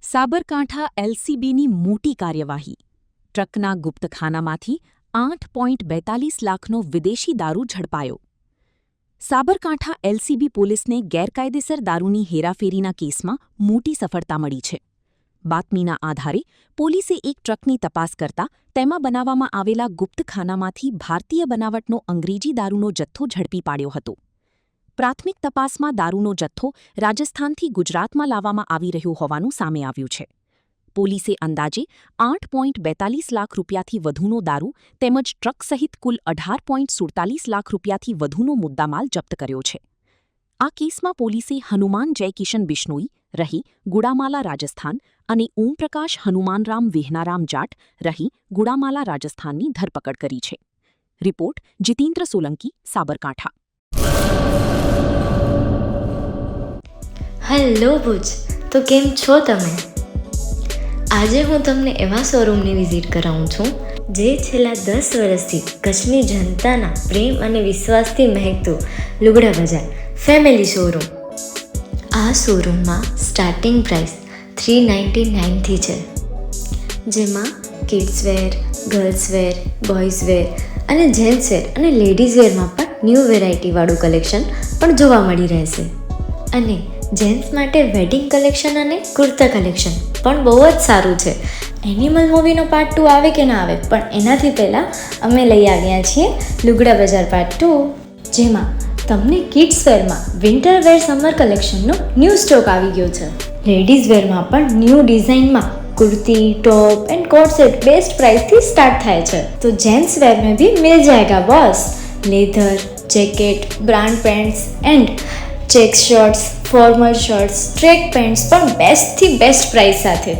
સાબરકાંઠા એલસીબીની મોટી કાર્યવાહી. ટ્રકના ગુપ્તખાનામાંથી 8.42 લાખનો વિદેશી દારૂ ઝડપાયો. સાબરકાંઠા એલસીબી પોલીસને ગેરકાયદેસર દારૂની હેરાફેરીના કેસમાં મોટી સફળતા મળી છે. બાતમીના આધારે પોલીસે એક ટ્રકની તપાસ કરતા તેમાં બનાવવામાં આવેલા ગુપ્તખાનામાંથી ભારતીય બનાવટનો અંગ્રેજી દારૂનો જથ્થો ઝડપી પાડ્યો હતો. પ્રાથમિક તપાસમાં દારૂનો જથ્થો રાજસ્થાનથી ગુજરાતમાં લાવવામાં આવી રહ્યો હોવાનું સામે આવ્યું છે. પોલીસે અંદાજે 8.42 લાખ રૂપિયાથી વધુનો દારૂ તેમજ ટ્રક સહિત કુલ 18.47 લાખ રૂપિયાથી વધુનો મુદ્દામાલ જપ્ત કર્યો છે. આ કેસમાં પોલીસે હનુમાન જયકિશન બિશ્નોઈ, રહી ગુડામાલા રાજસ્થાન અને ઓમપ્રકાશ હનુમાનરામ વિહનારામ જાટ, રહી ગુડામાલા રાજસ્થાનની ધરપકડ કરી છે. રિપોર્ટ જીતેન્દ્ર સોલંકી, સાબરકાંઠા. હેલો ભુજ, તો કેમ છો તમે? આજે હું તમને એવા શોરૂમની વિઝિટ કરાવું છું જે છેલ્લા 10 વર્ષથી કચ્છની જનતાના પ્રેમ અને વિશ્વાસથી મહેકતું લુગડા બજાર ફેમિલી શોરૂમ. આ શોરૂમમાં સ્ટાર્ટિંગ પ્રાઇસ 399થી છે, જેમાં કિડ્સવેર, ગર્લ્સવેર, બોયઝવેર અને જેન્ટ્સવેર અને લેડીઝવેરમાં પણ ન્યૂ વેરાયટીવાળું કલેક્શન પણ જોવા મળી રહેશે. અને જેન્ટ્સ માટે વેડિંગ કલેક્શન અને કુર્તા કલેક્શન પણ બહુ જ સારું છે. એનિમલ મૂવીનો પાર્ટ 2 આવે કે ના આવે, પણ એનાથી પહેલાં અમે લઈ આવ્યા છીએ લુગડા બજાર પાર્ટ 2, જેમાં તમને કિડ્સ વેરમાં વિન્ટર વેર સમર કલેક્શનનો ન્યૂ સ્ટોક આવી ગયો છે. લેડીઝ વેરમાં પણ ન્યૂ ડિઝાઇનમાં kurti, top and coat set best price थी स्टार्ट थाय छे. तो जेंट्स वेर में भी मिल जाएगा boss. Leather, jacket, brand pants and check shirts, formal shirts, track pants પણ બેસ્ટ થી બેસ્ટ પ્રાઇસ સાથે.